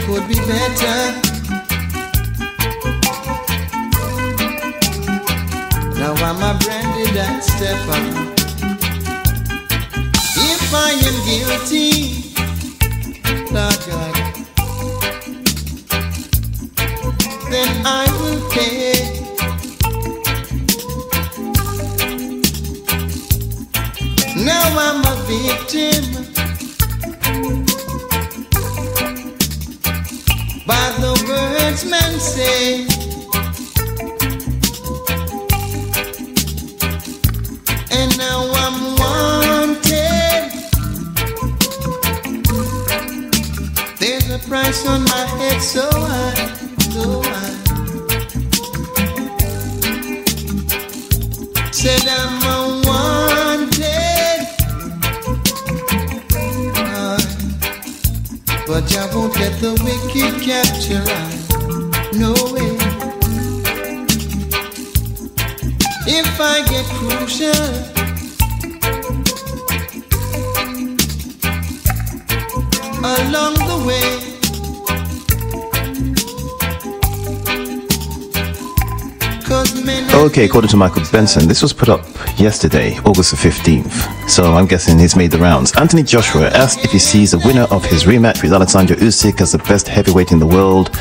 could be better. Now I'm a branded and stepper. If I am guilty, Lord God, then I will pay. Now I'm a victim by the words men say. And now I'm wanted. There's a price on my head so high, so high. Said I'm a wanted. But I won't let the wicked capture I. No way. If I get crucial, along the way, okay, according to Michael Benson, this was put up yesterday, August the 15th. So I'm guessing he's made the rounds. Anthony Joshua asked if he sees the winner of his rematch with Alexander Usyk as the best heavyweight in the world.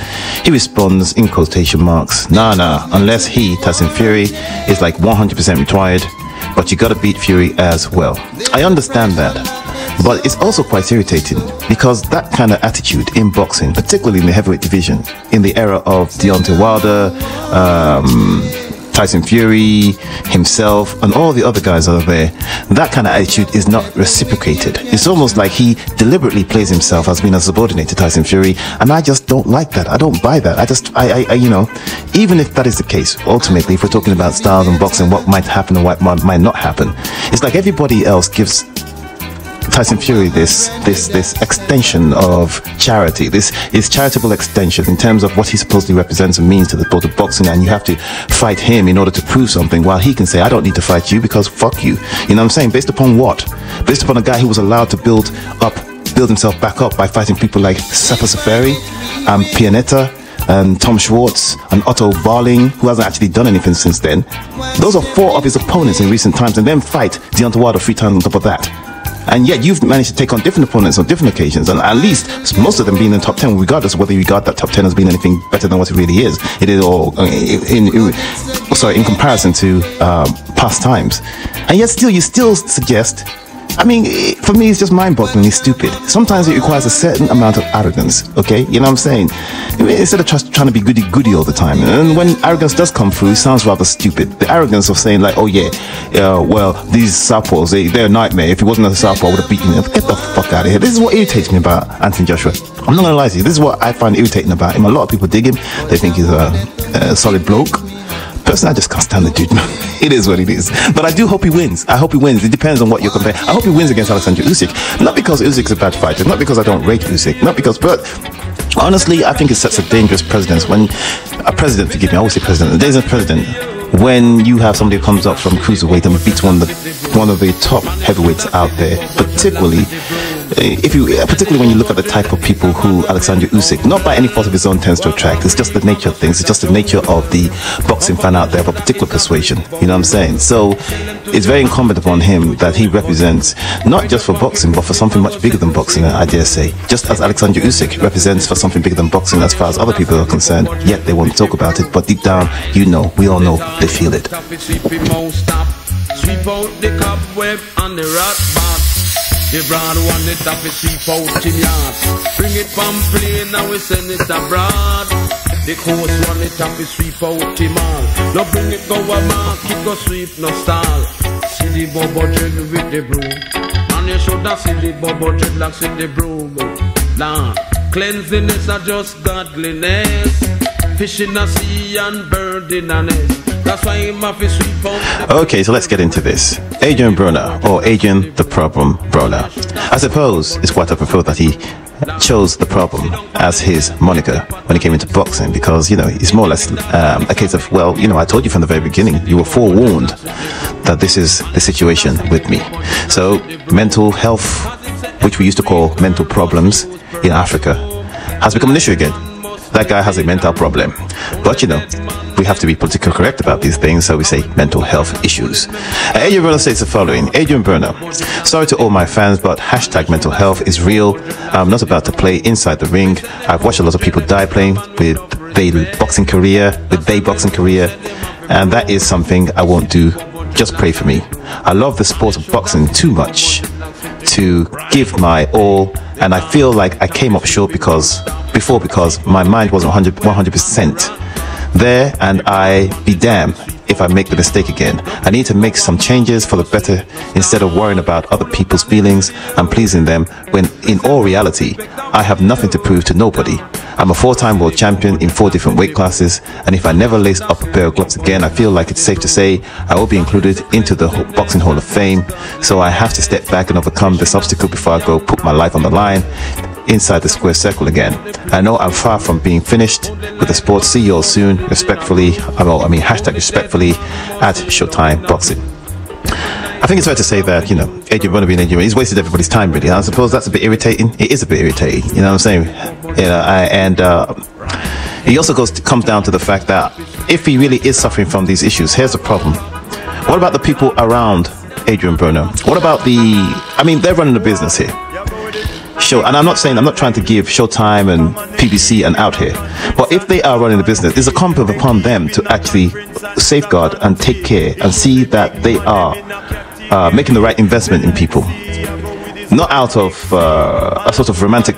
He responds in quotation marks, nah, unless he, Tyson Fury, is like 100% retired, but you gotta beat Fury as well. I understand that, but it's also quite irritating because that kind of attitude in boxing, particularly in the heavyweight division, in the era of Deontay Wilder, Tyson Fury, himself, and all the other guys over there, that kind of attitude is not reciprocated. It's almost like he deliberately plays himself as being a subordinate to Tyson Fury, and I just don't like that. I don't buy that. I you know, even if that is the case, ultimately, if we're talking about styles and boxing, what might happen and what might not happen, it's like everybody else gives Tyson Fury this extension of charity. This is charitable extension in terms of what he supposedly represents and means to the sport of boxing, and you have to fight him in order to prove something, while he can say, I don't need to fight you because fuck you. You know what I'm saying? Based upon what? Based upon a guy who was allowed to build himself back up by fighting people like Safa Safari and Pianetta and Tom Schwartz and Otto Barling, who hasn't actually done anything since then. Those are 4 of his opponents in recent times, and then fight Deontay Wilder 3 times on top of that. And yet you've managed to take on different opponents on different occasions, and at least most of them being in the top 10, regardless of whether you regard that top 10 as being anything better than what it really is. It is all in comparison to past times. And yet you still suggest, I mean, for me, it's just mind-bogglingly stupid. Sometimes it requires a certain amount of arrogance, okay? You know what I'm saying? Instead of trying to be goody-goody all the time. And when arrogance does come through, it sounds rather stupid. The arrogance of saying like, oh yeah, well, these southpaws, they're a nightmare. If it wasn't a southpaw, I would have beaten them. Get the fuck out of here. This is what irritates me about Anthony Joshua. I'm not gonna lie to you. This is what I find irritating about him. A lot of people dig him. They think he's a solid bloke. Personally, I just can't stand the dude, man. It is what it is. But I do hope he wins. I hope he wins. It depends on what you're comparing. I hope he wins against Alexander Usyk. Not because Usyk's a bad fighter. Not because I don't rate Usyk. Not because, but honestly, I think it sets a dangerous precedence when a president, forgive me, I always say president, a dangerous president, when you have somebody who comes up from cruiserweight and beats one of the top heavyweights out there, particularly when you look at the type of people who Alexander Usyk, not by any fault of his own, tends to attract. It's just the nature of things. It's just the nature of the boxing fan out there of a particular persuasion. You know what I'm saying? So it's very incumbent upon him that he represents not just for boxing, but for something much bigger than boxing, I dare say. Just as Alexander Usyk represents for something bigger than boxing as far as other people are concerned, yet they won't talk about it. But deep down, you know, we all know, they feel it. Sweep out the cobweb and the rat box. The broad one, the top is sweep out in yard. Bring it from plane, now we send it abroad. The coast one, the top is sweep out in mall. Now bring it go a mark, it go sweep, no stall. See the bubble dread with the broom. And you should have seen the bubble dreadlocks with the broom. Lord, cleanliness are just godliness. Fish in the sea and bird in the nest. Okay, so let's get into this. Adrian Broner, or Adrian the Problem Broner. I suppose it's quite apropos that he chose the problem as his moniker when he came into boxing, because, you know, it's more or less a case of, well, you know, I told you from the very beginning, you were forewarned that this is the situation with me. So mental health, which we used to call mental problems in Africa, has become an issue again. That guy has a mental problem. But, you know, we have to be politically correct about these things, so we say mental health issues. Adrian Broner says the following. Adrian Broner, sorry to all my fans, but hashtag mental health is real. I'm not about to play inside the ring. I've watched a lot of people die playing with their boxing career, and that is something I won't do. Just pray for me. I love the sport of boxing too much to give my all, and I feel like I came up short because my mind wasn't 100% there, and I be damned if I make the mistake again. I need to make some changes for the better instead of worrying about other people's feelings and pleasing them, when in all reality I have nothing to prove to nobody. I'm a 4-time world champion in 4 different weight classes, and if I never lace up a pair of gloves again, I feel like it's safe to say I will be included into the Boxing Hall of Fame. So I have to step back and overcome this obstacle before I go put my life on the line inside the square circle again. I know I'm far from being finished with the sport. See you all soon. Respectfully, hashtag respectfully at Showtime Boxing. I think it's fair to say that, you know, Adrian Broner being Adrian, he's wasted everybody's time, really. I suppose that's a bit irritating. It is a bit irritating, you know what I'm saying? You know, he also comes down to the fact that if he really is suffering from these issues, here's the problem. What about the people around Adrian Broner? What about they're running the business here. And I'm not trying to give Showtime and PBC an out here, but if they are running the business, it's incumbent upon them to actually safeguard and take care and see that they are making the right investment in people, not out of a sort of romantic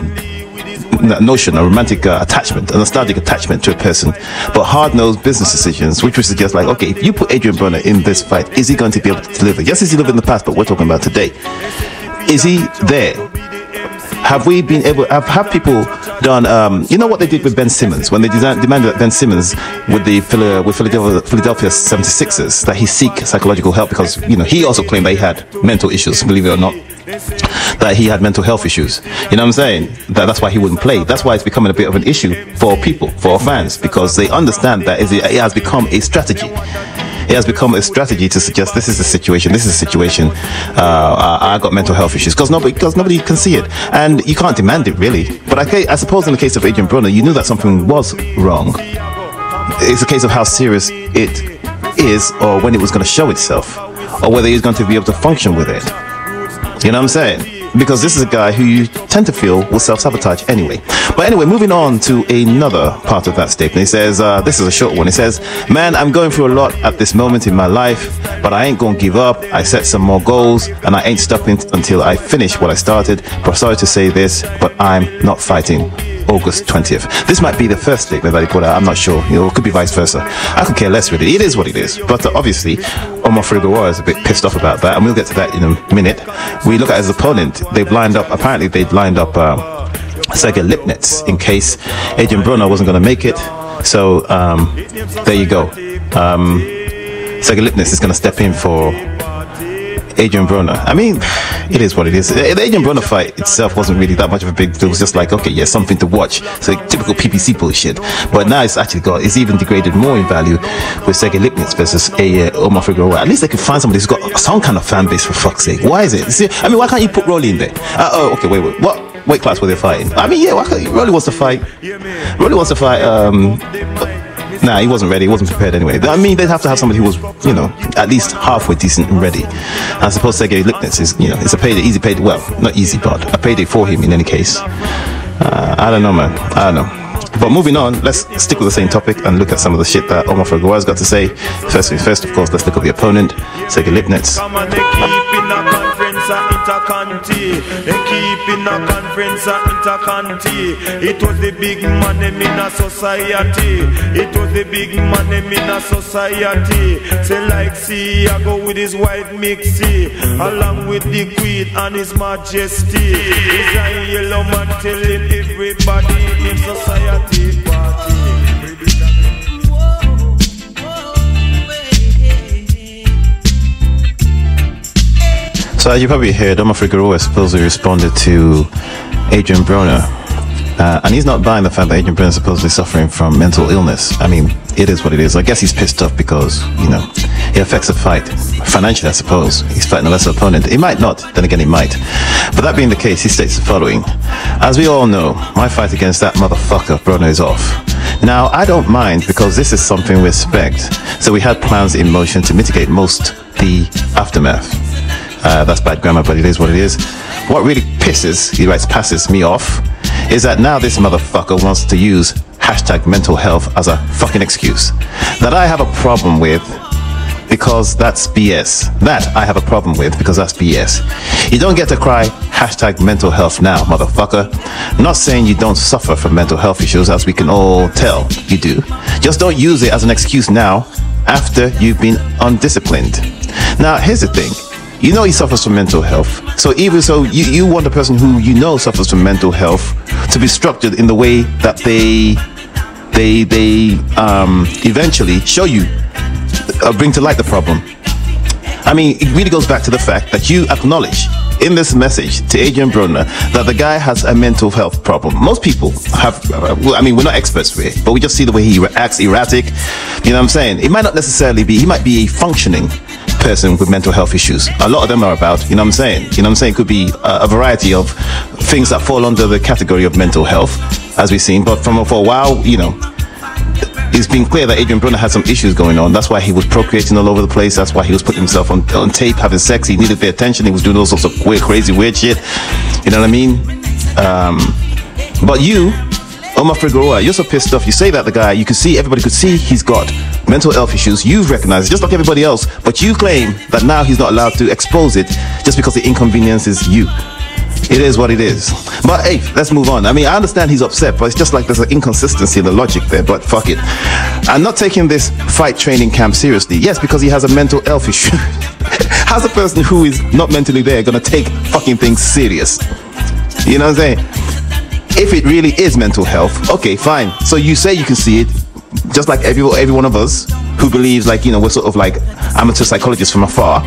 notion, a romantic attachment, a nostalgic attachment to a person, but hard-nosed business decisions, which would suggest, like, okay, if you put Adrian Broner in this fight, is he going to be able to deliver? Yes, he's delivered in the past, but we're talking about today. Is he there? Have we been able? Have people done? You know what they did with Ben Simmons when they demanded that Ben Simmons with Philadelphia 76ers that he seek psychological help, because, you know, he also claimed that he had mental issues. Believe it or not, that he had mental health issues. You know what I'm saying? That's why he wouldn't play. That's why it's becoming a bit of an issue for people, for our fans, because they understand that it has become a strategy. It has become a strategy to suggest this is the situation. I got mental health issues because nobody can see it, and you can't demand it, really. But I suppose in the case of Adrian Broner, you knew that something was wrong. It's a case of how serious it is, or when it was going to show itself, or whether he's going to be able to function with it. You know what I'm saying? Because this is a guy who you tend to feel will self-sabotage anyway. But anyway, moving on to another part of that statement. He says, this is a short one. He says, man, I'm going through a lot at this moment in my life, but I ain't gonna give up. I set some more goals, and I ain't stopping until I finish what I started. But sorry to say this, but I'm not fighting. August 20th. This might be the first statement that he put out. I'm not sure. You know, it could be vice versa. I could care less, really. It is what it is. But obviously, BONK3RS is a bit pissed off about that, and we'll get to that in a minute. We look at his opponent. Apparently they've lined up Sergey Lipnitz in case Adrian Broner wasn't going to make it. So there you go. Sergey Lipnitz is going to step in for Adrian Broner. I mean, it is what it is. The Adrian Broner fight itself wasn't really that much of a big deal. It was just like, okay, yeah, something to watch. So typical PPC bullshit. But now it's even degraded more in value with Sergey Lipnitz versus BONK3RS. At least they could find somebody who's got some kind of fan base, for fuck's sake. Why is it? See, I mean, why can't you put Rolly in there? Okay, wait. What weight class were they fighting? I mean, yeah, why can't Rolly wants to fight? Nah, he wasn't ready. He wasn't prepared anyway. I mean, they'd have to have somebody who was, you know, at least halfway decent and ready. I suppose Sergey Lipnitz is, you know, it's a payday, easy payday. Well, not easy, but a payday for him in any case. I don't know, man. I don't know. But moving on, let's stick with the same topic and look at some of the shit that BONK3RS got to say. First, of course, let's look at the opponent, Sergey Lipnitz. They keep in a conference interconti. It was the big man in a society. It was the big man in a society. Say like see, I go with his wife Mixie, along with the Queen and his Majesty. He's a yellow man telling everybody in society party. So as you probably heard, BONK3RS supposedly responded to Adrian Broner. And he's not buying the fact that Adrian Broner is supposedly suffering from mental illness. I mean, it is what it is. I guess he's pissed off because, you know, it affects the fight. Financially, I suppose. He's fighting a lesser opponent. He might not, then again he might. But that being the case, he states the following. As we all know, my fight against that motherfucker, Broner, is off. Now, I don't mind because this is something we expect. So we had plans in motion to mitigate most the aftermath. That's bad grammar, but it is what it is. What really pisses, he writes, passes me off, is that now this motherfucker wants to use hashtag mental health as a fucking excuse. That I have a problem with because that's BS. That I have a problem with because that's BS. You don't get to cry hashtag mental health now, motherfucker. Not saying you don't suffer from mental health issues, as we can all tell you do. Just don't use it as an excuse now after you've been undisciplined. Now, here's the thing. You know he suffers from mental health. So even so, you want a person who you know suffers from mental health to be structured in the way that they eventually show you, bring to light the problem. I mean, it really goes back to the fact that you acknowledge in this message to Adrian Broner that the guy has a mental health problem. Most people have, well, I mean, we're not experts really, but we just see the way he acts erratic. You know what I'm saying? It might not necessarily be, he might be a functioning person with mental health issues. A lot of them are about, you know what I'm saying? You know what I'm saying? It could be a variety of things that fall under the category of mental health, as we've seen. But for a while, you know, it's been clear that Adrian Broner had some issues going on. That's why he was procreating all over the place. That's why he was putting himself on tape, having sex. He needed the attention. He was doing all sorts of weird, crazy, weird shit. You know what I mean? But you, Omar Figueroa, you're so pissed off. You say that the guy, you could see, everybody could see he's got mental health issues. You've recognized it, just like everybody else. But you claim that now he's not allowed to expose it just because the inconvenience is you. It is what it is. But hey, let's move on. I mean, I understand he's upset, but it's just like there's an inconsistency in the logic there, but fuck it. I'm not taking this fight training camp seriously. Yes, because he has a mental health issue. How's a person who is not mentally there gonna take fucking things serious? You know what I'm saying? If it really is mental health, okay, fine. So you say you can see it, just like every one of us who believes, like, you know, we're sort of like amateur psychologists from afar.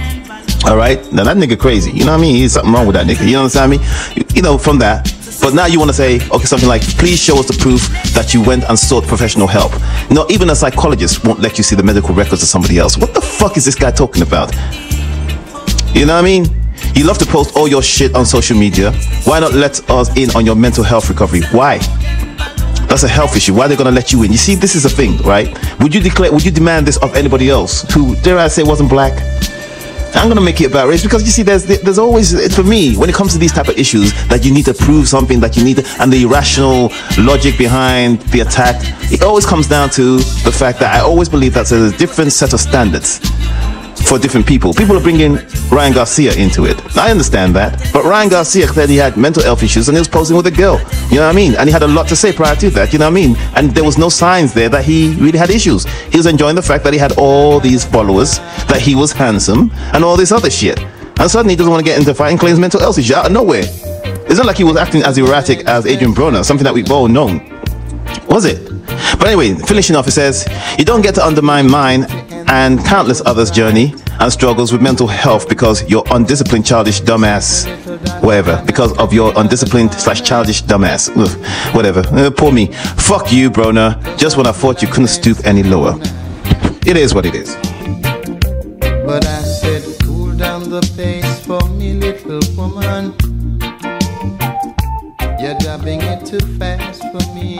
All right, now that nigga crazy, you know what I mean? There's something wrong with that nigga, you know what I'm saying? I mean, you know, from that. But now you want to say, okay, something like, please show us the proof that you went and sought professional help. You know, even a psychologist won't let you see the medical records of somebody else. What the fuck is this guy talking about? You know what I mean? You love to post all your shit on social media. Why not let us in on your mental health recovery? Why? That's a health issue. Why are they gonna let you in? You see, this is a thing, right? Would you demand this of anybody else who, dare I say, wasn't black? I'm gonna make it about race because you see, there's always, for me, when it comes to these type of issues, that you need to prove something, that you need to, and the irrational logic behind the attack, it always comes down to the fact that I always believe that there's a different set of standards for different people. People are bringing Ryan Garcia into it. I understand that, but Ryan Garcia clearly had mental health issues and he was posing with a girl, you know what I mean? And he had a lot to say prior to that, you know what I mean? And there was no signs there that he really had issues. He was enjoying the fact that he had all these followers, that he was handsome, and all this other shit. And suddenly he doesn't want to get into fighting, claims mental health issues out of nowhere. It's not like he was acting as erratic as Adrian Broner, something that we've all known. Was it? But anyway, finishing off, it says, you don't get to undermine mine and countless others' journey and struggles with mental health because you're undisciplined, childish, dumbass, whatever. Because of your undisciplined / childish dumbass, ugh, whatever. Poor me. Fuck you, Broner. Just when I thought you couldn't stoop any lower. It is what it is. But I said, cool down the pace for me, little woman. You're dubbing it too fast for me.